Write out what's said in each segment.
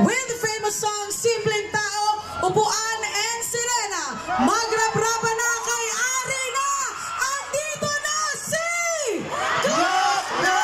with the famous song Simpleng Tao, Upuan and Sirena. Magrab-raba na kay Ari na! Andito na si Gokna!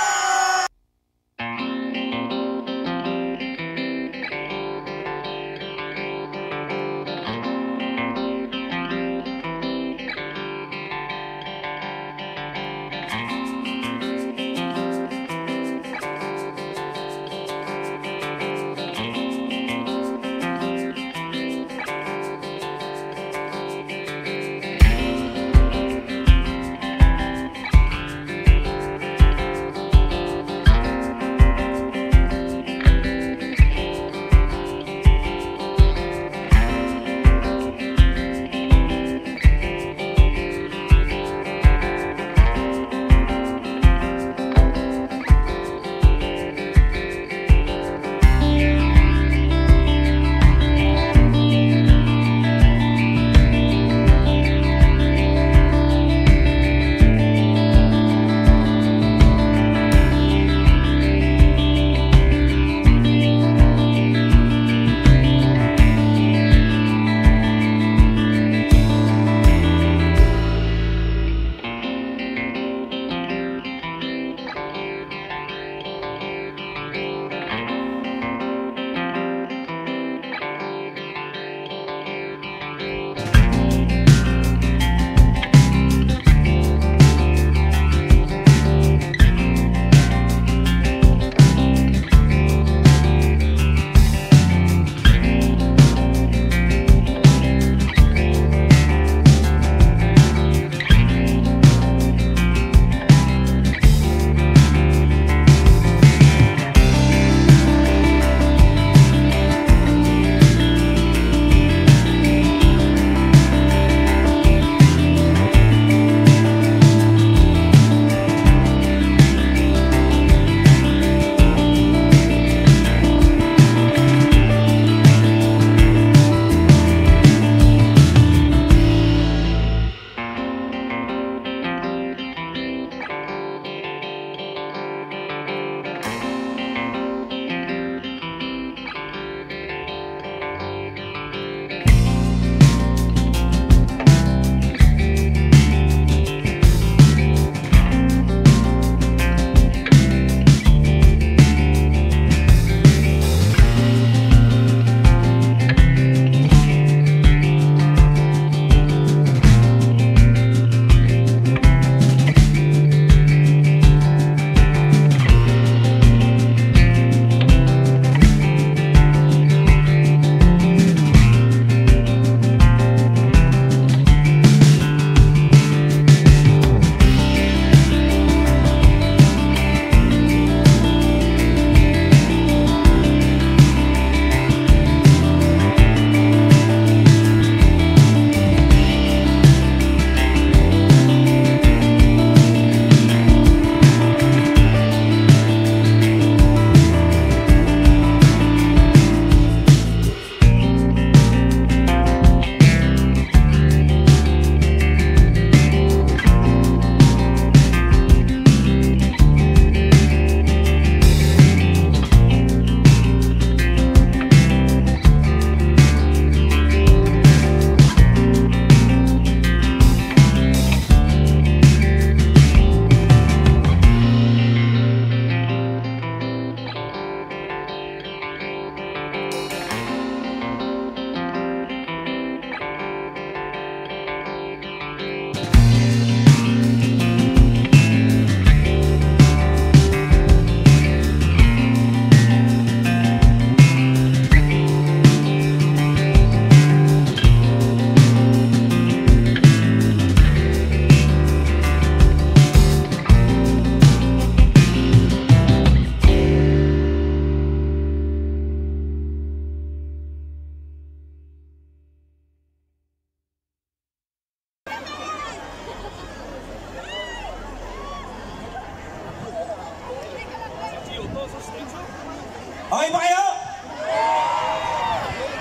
Okay ba kayo?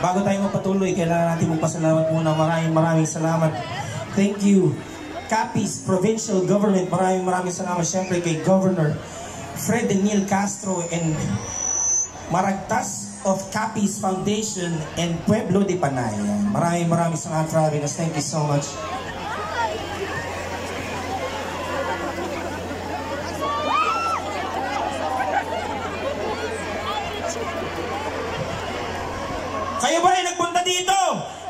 Bago tayo magpatuloy, kailangan natin magpasalamat muna. Maraming salamat. Thank you. Capiz Provincial Government, maraming salamat siyempre kay Governor Fred Daniel Castro and Maragtas of Capiz Foundation and Pueblo de Panay. Maraming salamat, Travis. Thank you so much. Kayo ba ay nagpunta dito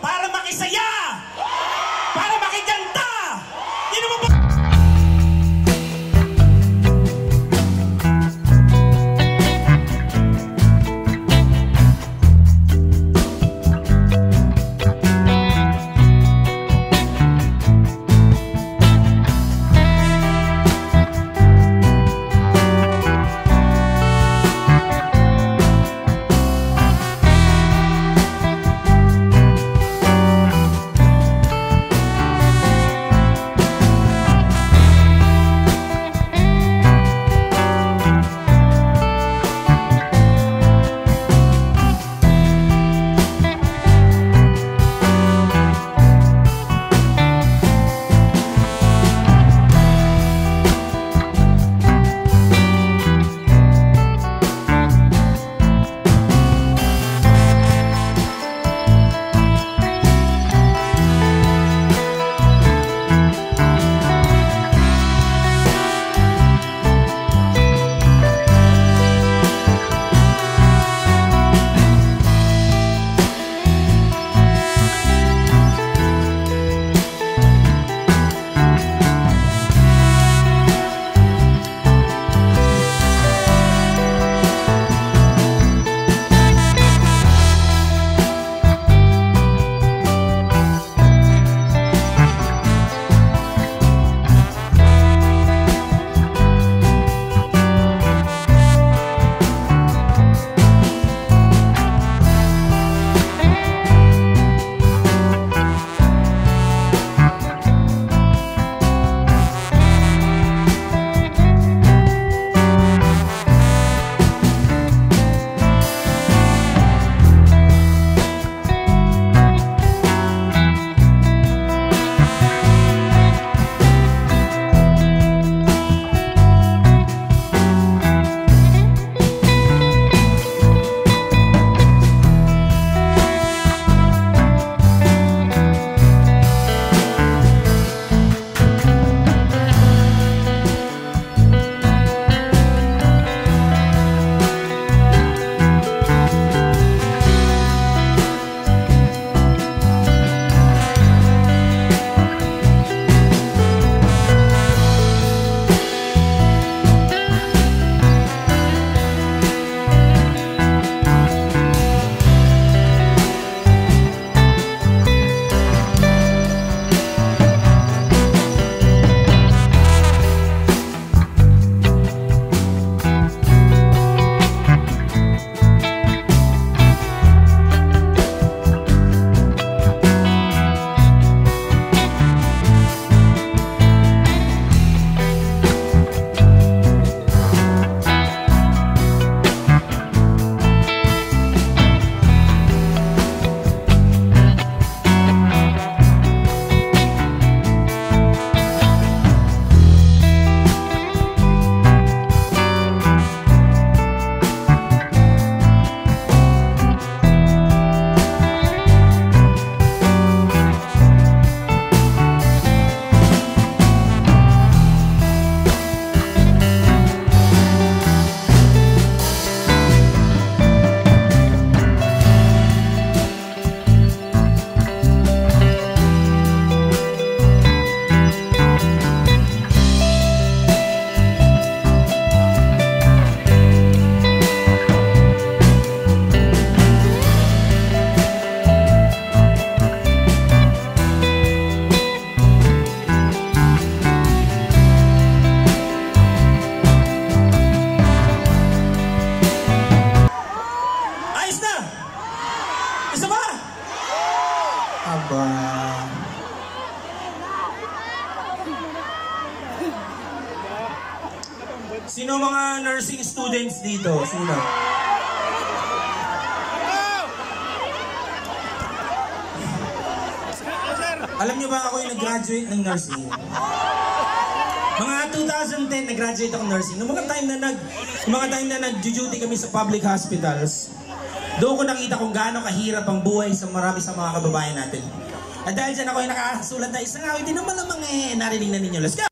para makisaya? Para makikanta? Yun mo ba? Sino mga nursing students dito? Sino? Alam nyo ba ako yung nag-graduate ng nursing? Mga 2010 nag-graduate ako ng nursing. Noong mga time na nag-duty kami sa public hospitals, Doon ko nakita kung gaano kahirap ang buhay sa marami sa mga kababayan natin. At dahil dyan ako ay nakasulat na isang awit din na malamang narinig na ninyo. Let's go!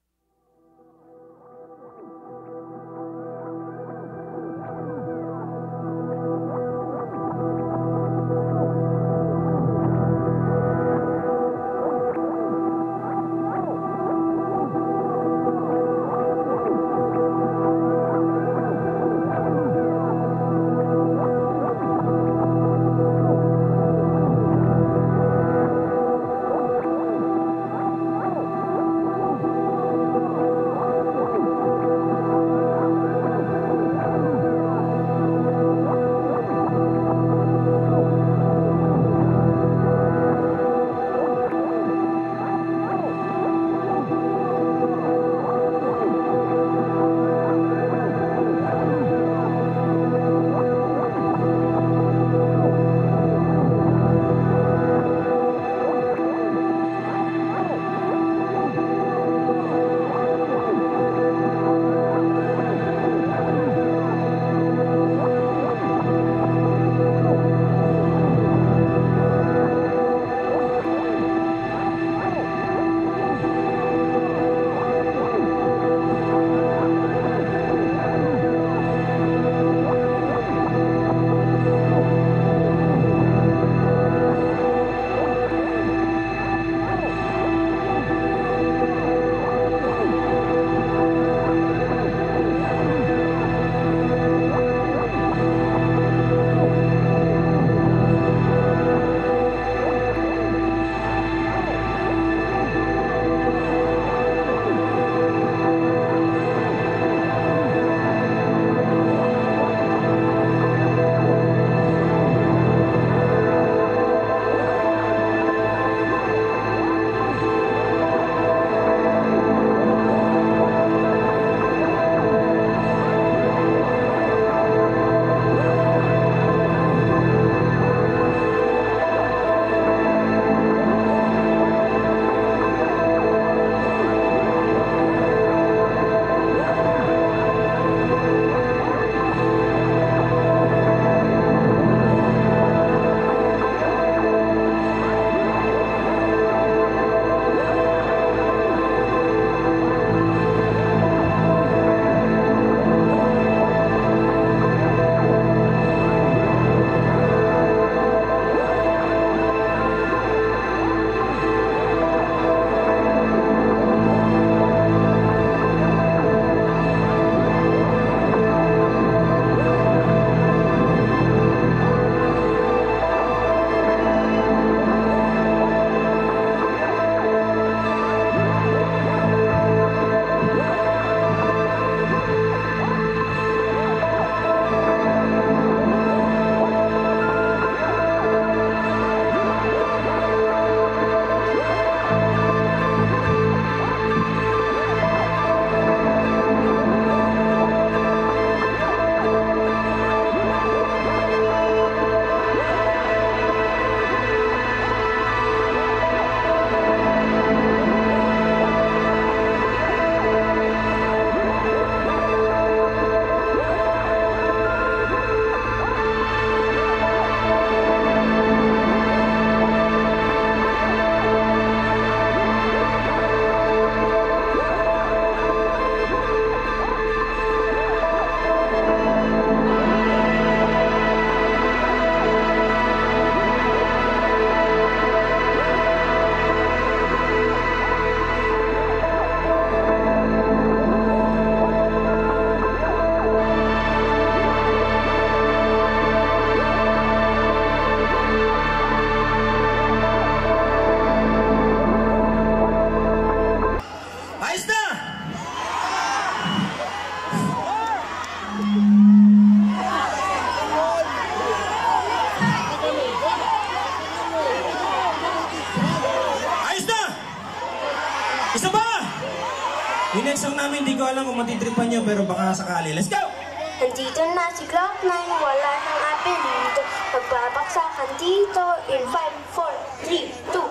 Isa ba? Yung next song namin, di ko alam kung matitripan nyo, pero baka sakali. Let's go! Nandito na si Cloud9, wala nang apelido. Magbabaksakan dito in 5, 4, 3, 2.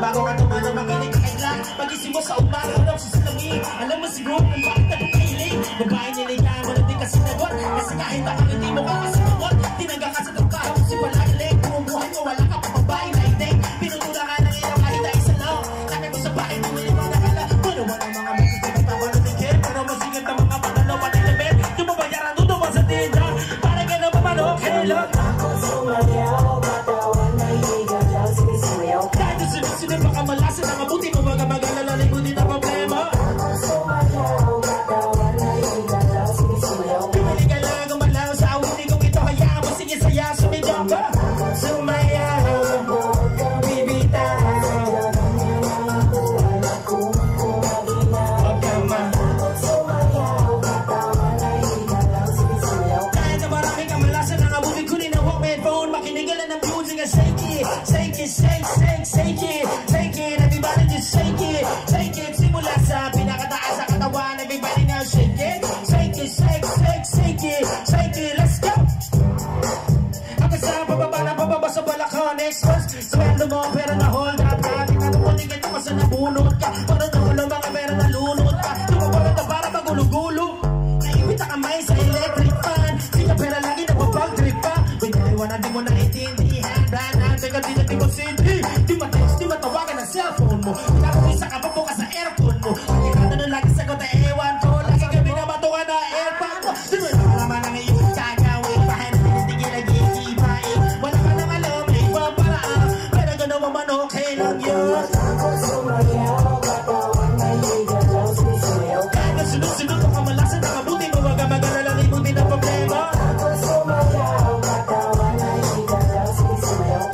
bago ka tumano, makinig ka kailan. Pag-isip mo sa umaga, daw sa salamin. Alam mo siguro kung bakit ako kahiling. Babae niligayan mo na din kasi nagot. Kasi kahit ako hindi mo ka kasagot. Tinangga ka sa trabaho, kasi palagaling. Bumubuhay mo, wala ka pa babae na hindi. Pinutula ka ng ilaw kahit ay sa law. Kaya ko sa bahay, hindi mo naman nakala. Ano ba ng mga magkakita pa ba lumikit? Pero masigat ang mga panalo, pati labit. Yung mabayaran doon naman sa tinda. Para ka na mamano, kailan? Ako sumayaw, katawan na higaw, sisiyaw. Dahil sunod-sunod baka malasan ang abuti mo, mga mag-alala, libutin ang problema. Ako sumayaw, katawan na higaw, sisiyaw. Pumili ka lang ang malaw sa awiti kong ito, hayaan mo, sige saya, sumidyo ka. Sumayaw, bibitaw. Shake it, shake, shake, shake it, shake it, everybody just shake it, shake it, simula sa pinakataas sa katawan, everybody now shake it, shake it, shake, shake, shake it, shake it, let's go! Ako sa pababa na pababa sa balakon, next verse, sweldo mo, pero na-hold up ka, tinatumunin ka naman sa nabunot ka, para na ulo mga pera na lunot ka, tumapala na para magulo-gulo, naiwit na kamay sa electric fan, sila pera lagi na papag-trip pa, pinaliwanan di mo na intindihan. Teka, di mo CD, di matext, di matawagan ang cellphone mo. Pinakuisa ka pa bukas sa aircon mo. Pagkikata nun lagi sagot na ewan ko. Lagi kami na matuwa na airpod mo. Di mo naman ang iyong gagawin. Bahay na pinitigil nag-iipain. Wala ka nang alam, may ibang paraan. Pero gano'n man okay lang yun. Ako sumayaw, katawan na higaw, sisiyaw. Kaya sunod-sunod ang kamalasan ng abuti mo. Wag ka mag-alala, libutin ang problema. Ako sumayaw, katawan na higaw, sisiyaw.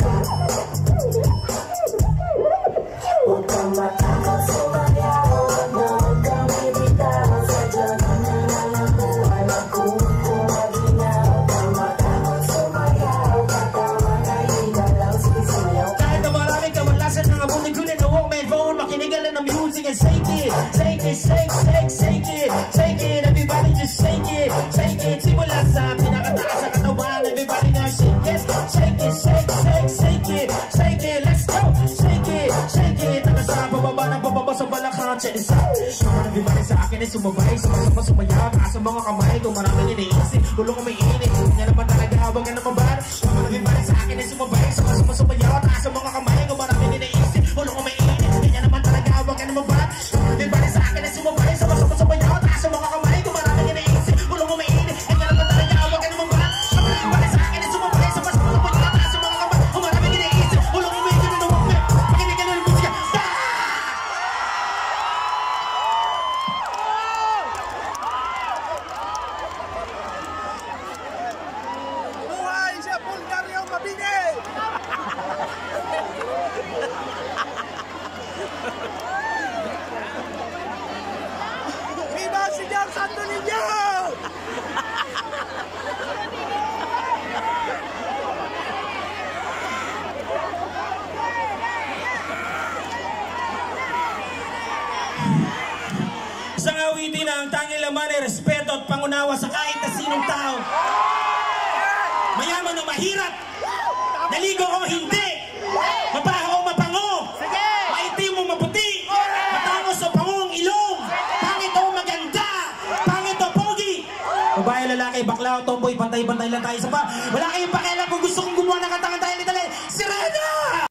Huwag kang matakot sumayaw, huwag kang bibitaw. Sadya na ang buhay, magkukong maginaw. Huwag kang matakot sumayaw, katawan na higaw, sisiyaw. Kahit na maraming kamalasan ng abuti ko na walkman phone, makinigalan ng music and shake it, shake it, shake, shake, shake it, shake it, everybody just shake it, shake it, simula sa pinakataas sa katawan, everybody now shake it, shake it, shake, shake, shake it, shake it, let's go, shake it, shake it, taga sa bababa ng bababa sa balakang, check this out, naman everybody sa akin ay sumabay, sumasama sumaya, taas ang mga kamay, kung maraming iniisip, ulo ko may init, hindi naman talaga, huwag ka naman ba, naman everybody sa akin ay sumabay, sumasama sumaya, taas ang mga kamay, kung maraming iniisip, ulo ko may init, hindi naman talaga, huwag ka naman ba, everybody sa akin ay sumabay, sumasama sumaya, taas ang mga kamay, kung maraming iniisip, ulo ko may init, hindi naman talaga, huwag ka naman ba, everybody sa akin ay sumabay, sumasama sumaya, taas ang mga kamay, kung maraming iniisip, ulo ko may init, makinig ka na ng musika, Buhay siya, Bulgario Mabini! Viva Señor Santo Niño! Isang awitin na ang tanging laman ay respeto at pangunawa sa kahit na sinong tao. Mayaman o mahirap, naligo o hindi, mabaho o mabango, maitim o maputi, matangos o pangong ilong, pangit o maganda, pangit o pogi. Babae, lalaki, bakla o tomboy, pantay-pantay lang tayo sa pa. Wala kayong pakialam kung gusto kong gumawa ng katangan tayo nitali. Sirena!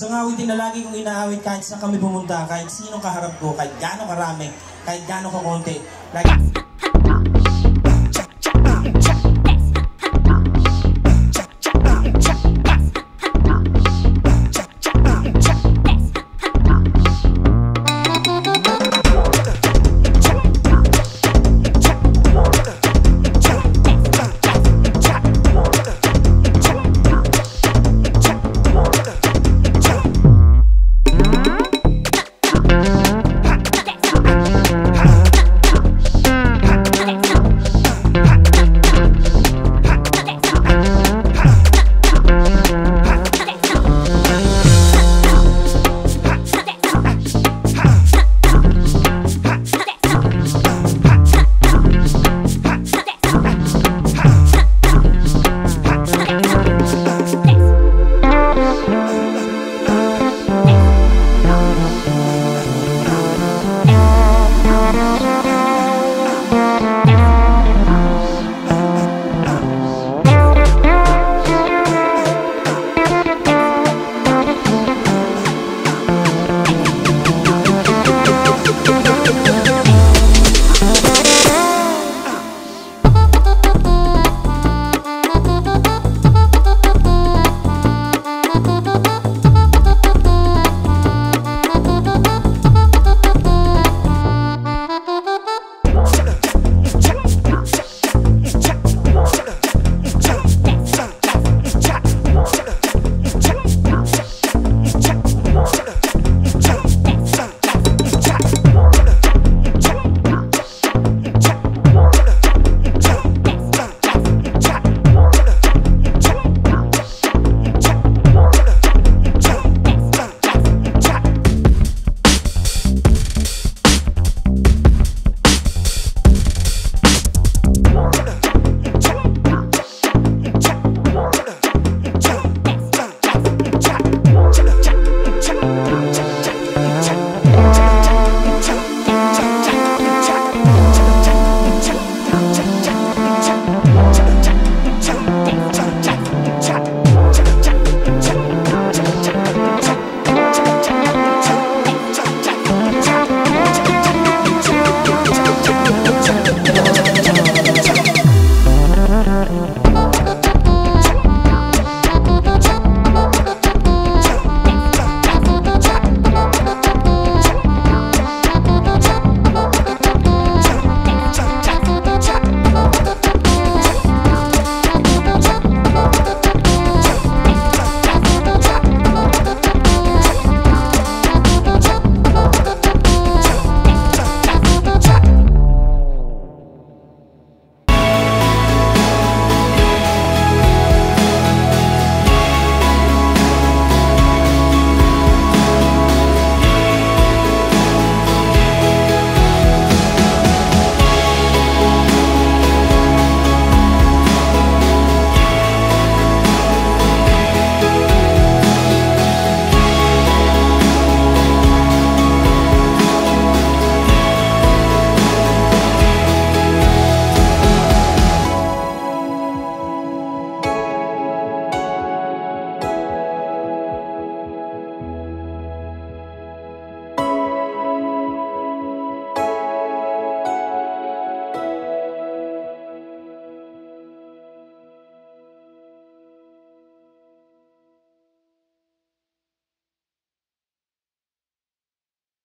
Isang awitin na lagi kong inaawit kahit saan kami pumunta, kahit sinong kaharap ko, kahit gaano karami, kahit gaano kakonti. Like,